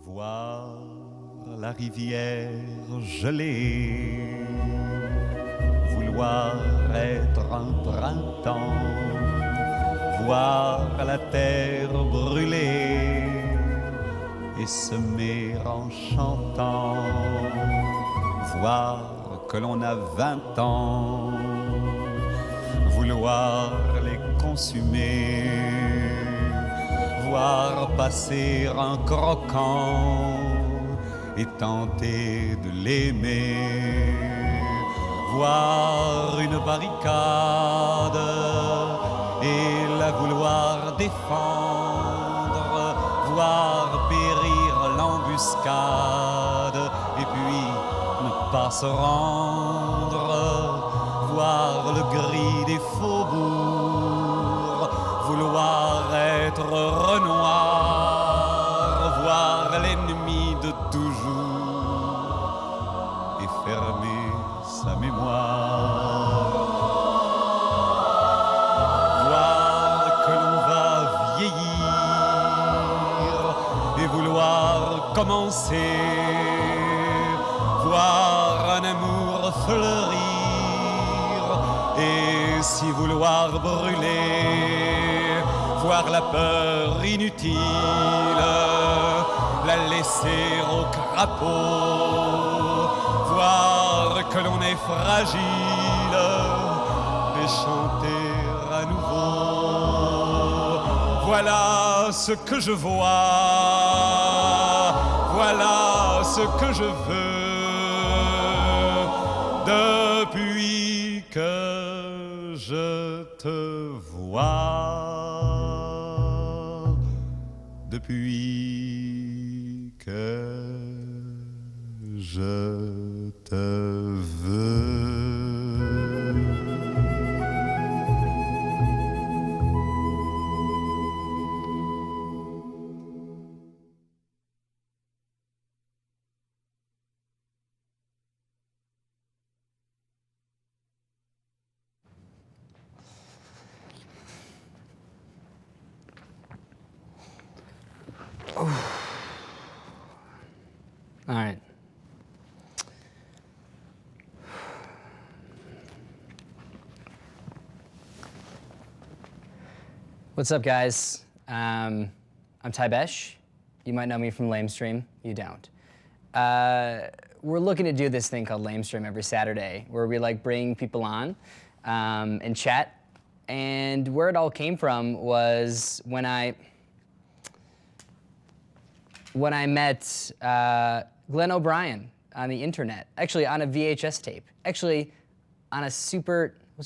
Voir la rivière gelée, vouloir être un printemps, voir la terre brûler et semer en chantant, voir que l'on a 20 ans, vouloir les consumer, voir passer un croquant et tenter de l'aimer, voir une barricade et la vouloir défendre, voir périr l'embuscade et puis ne pas se rendre, voir le gris des faubourgs, vouloir être Renoir, voir l'ennemi de toujours et fermer sa mémoire, voir que l'on va vieillir et vouloir commencer, voir un amour fleurir et si vouloir brûler, voir la peur inutile, la laisser au crapaud, voir que l'on est fragile et chanter à nouveau. Voilà ce que je vois, voilà ce que je veux, depuis que je te vois. Depuis que je te veux. All right. What's up, guys? I'm Ty Besh. You might know me from Lamestream. You don't. We're looking to do this thing called Lamestream every Saturday, where we bring people on and chat. And where it all came from was when I met Glenn O'Brien on the internet, actually on a VHS tape, actually on a was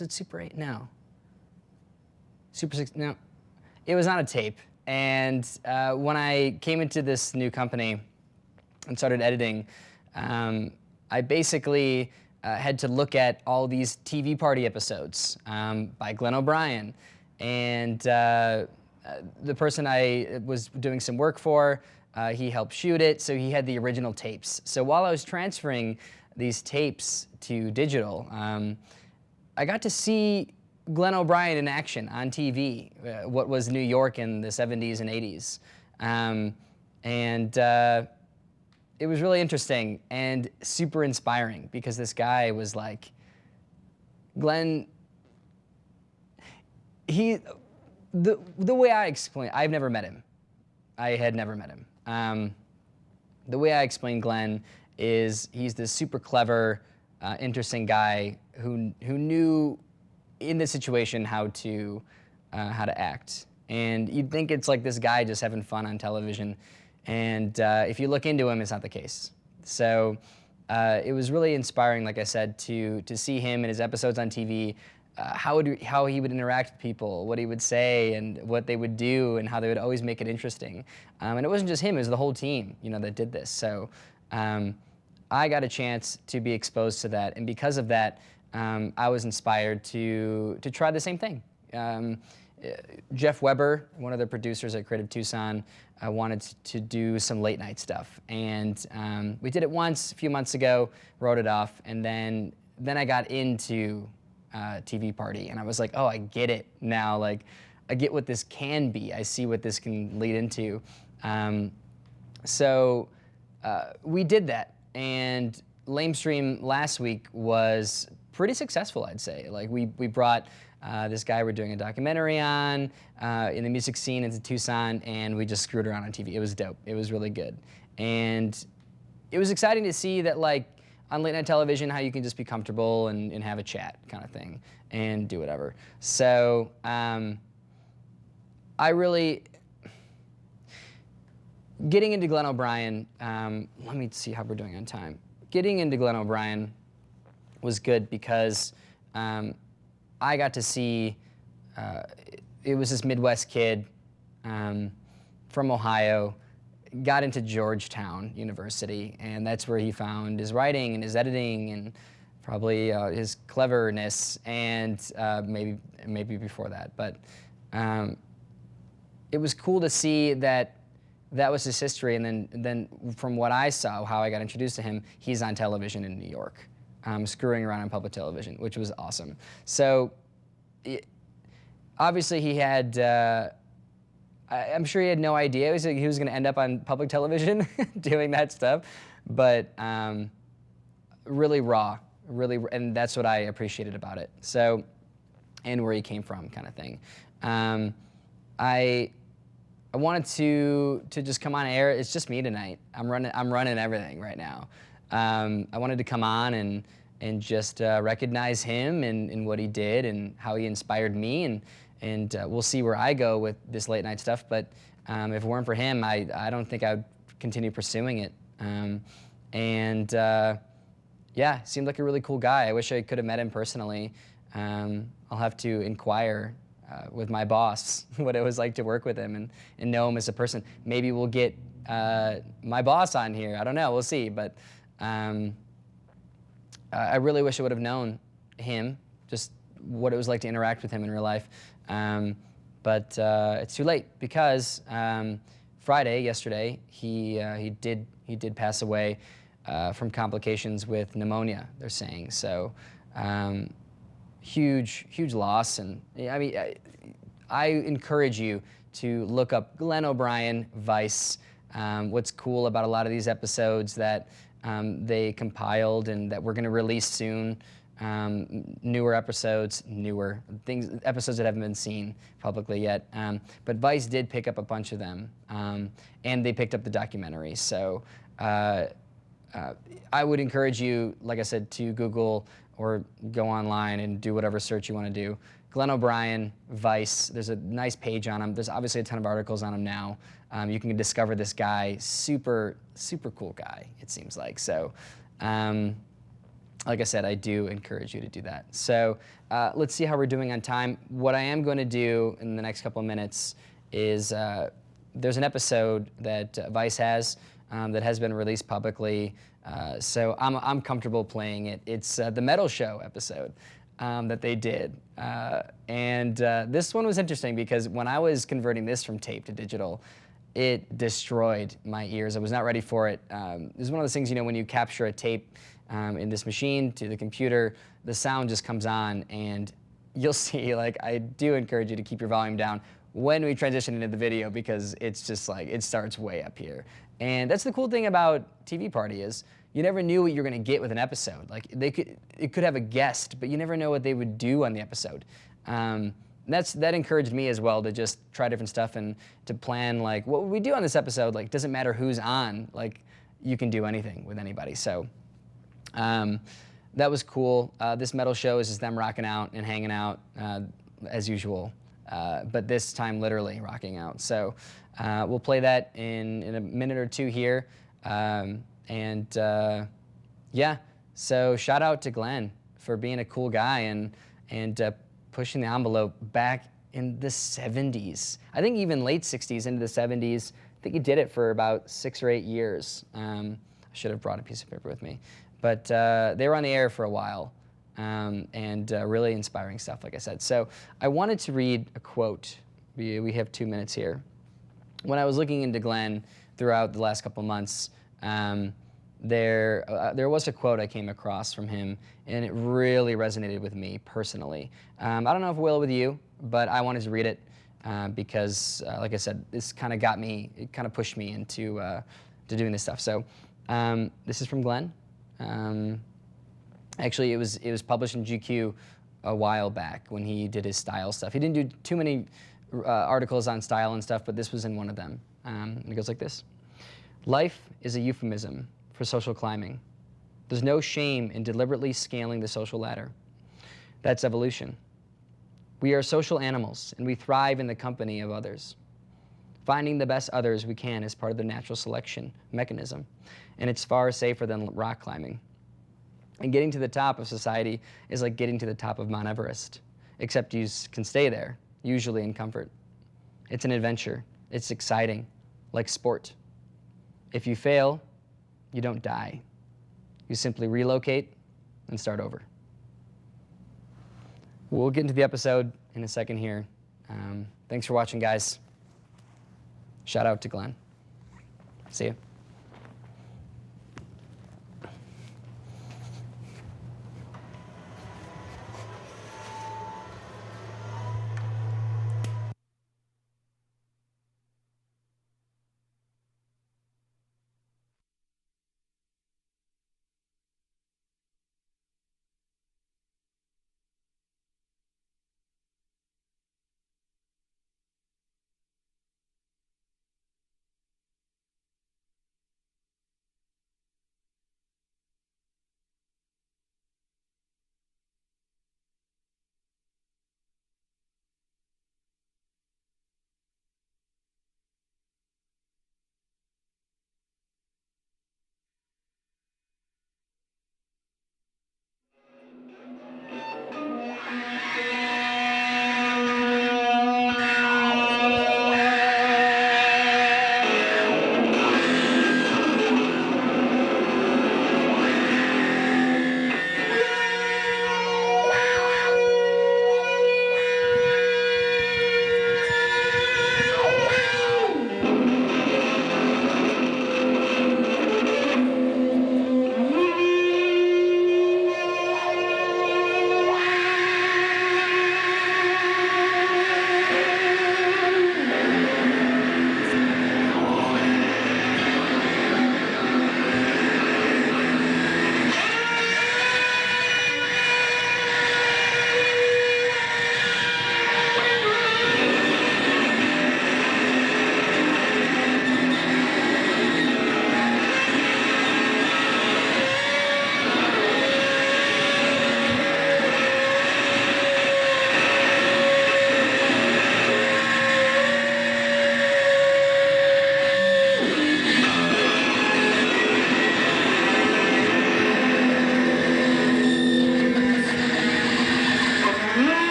it Super 8? No. Super 6, no. It was on a tape. And when I came into this new company and started editing, I basically had to look at all these TV party episodes by Glenn O'Brien. And the person I was doing some work for, he helped shoot it, so he had the original tapes. So while I was transferring these tapes to digital, I got to see Glenn O'Brien in action on TV, what was New York in the 70s and 80s. It was really interesting and super inspiring because this guy was like, Glenn, the way I explain, I've never met him. I had never met him. The way I explain Glenn is he's this super clever, interesting guy who knew in this situation how to act. And you'd think it's like this guy just having fun on television. And if you look into him, it's not the case. So it was really inspiring, like I said, to see him in his episodes on TV, how he would interact with people, what he would say, and what they would do, and how they would always make it interesting. And it wasn't just him; it was the whole team, that did this. So I got a chance to be exposed to that, and because of that, I was inspired to try the same thing. Jeff Weber, one of the producers at Creative Tucson, wanted to do some late night stuff, and we did it once a few months ago, wrote it off, and then I got into TV party, and I was like, oh, I get it now. Like, I get what this can be. I see what this can lead into. So we did that, and Lamestream last week was pretty successful, I'd say. Like we brought this guy we're doing a documentary on in the music scene into Tucson, and we just screwed around on TV. It was dope. It was really good, and it was exciting to see that, like, on late night television, how you can just be comfortable and have a chat kind of thing and do whatever. So I really, getting into Glenn O'Brien, let me see how we're doing on time. Getting into Glenn O'Brien was good because I got to see, it was this Midwest kid from Ohio, got into Georgetown University, and that's where he found his writing and his editing and probably his cleverness, and maybe before that. But it was cool to see that was his history, and then from what I saw, how I got introduced to him, he's on television in New York, screwing around on public television, which was awesome. So obviously he had, I'm sure he had no idea he was going to end up on public television doing that stuff, but really raw, and that's what I appreciated about it. So, and where he came from, kind of thing. I wanted to just come on air. It's just me tonight. I'm running everything right now. I wanted to come on and just recognize him and what he did and how he inspired me, and we'll see where I go with this late night stuff. But if it weren't for him, I don't think I would continue pursuing it. Yeah, seemed like a really cool guy. I wish I could have met him personally. I'll have to inquire with my boss what it was like to work with him and know him as a person. Maybe we'll get my boss on here. I don't know. We'll see. But I really wish I would have known him, just what it was like to interact with him in real life. But it's too late because yesterday, he did pass away from complications with pneumonia, they're saying. So huge loss. And I mean, I encourage you to look up Glenn O'Brien, Vice. What's cool about a lot of these episodes that they compiled and that we're going to release soon, newer episodes that haven't been seen publicly yet. But Vice did pick up a bunch of them, and they picked up the documentary. So I would encourage you, like I said, to Google or go online and do whatever search you want to do. Glenn O'Brien, Vice, there's a nice page on him. There's obviously a ton of articles on him now. You can discover this guy, super cool guy, it seems like. So, like I said, I do encourage you to do that. So let's see how we're doing on time. What I am going to do in the next couple of minutes is there's an episode that Vice has that has been released publicly. So I'm comfortable playing it. It's the Metal Show episode that they did. And this one was interesting because when I was converting this from tape to digital, it destroyed my ears. I was not ready for it. This is one of those things, when you capture a tape in this machine to the computer, the sound just comes on, and you'll see, like, I do encourage you to keep your volume down when we transition into the video, because it's just like, it starts way up here. And that's the cool thing about TV Party is you never knew what you're going to get with an episode. Like, it could have a guest, but you never know what they would do on the episode. That encouraged me as well to just try different stuff and to plan, like, what we do on this episode. Like, doesn't matter who's on. Like, you can do anything with anybody. So that was cool. This Metal Show is just them rocking out and hanging out as usual, but this time literally rocking out. So we'll play that in a minute or two here. Yeah, so shout out to Glenn for being a cool guy and pushing the envelope back in the 70s. I think even late 60s into the 70s. I think he did it for about 6 or 8 years. I should have brought a piece of paper with me. But they were on the air for a while, and really inspiring stuff, like I said. So I wanted to read a quote. We have 2 minutes here. When I was looking into Glenn throughout the last couple months, there was a quote I came across from him, and it really resonated with me personally. I don't know if it will with you, but I wanted to read it because, like I said, this kind of got me, it kind of pushed me into to doing this stuff. So this is from Glenn. Actually, it was published in GQ a while back when he did his style stuff. He didn't do too many articles on style and stuff, but this was in one of them. And it goes like this. Life is a euphemism for social climbing. There's no shame in deliberately scaling the social ladder. That's evolution. We are social animals, and we thrive in the company of others. Finding the best others we can is part of the natural selection mechanism, and it's far safer than rock climbing. And getting to the top of society is like getting to the top of Mount Everest, except you can stay there, usually in comfort. It's an adventure. It's exciting, like sport. If you fail, you don't die. You simply relocate and start over. We'll get into the episode in a second here. Thanks for watching, guys. Shout out to Glenn. See you.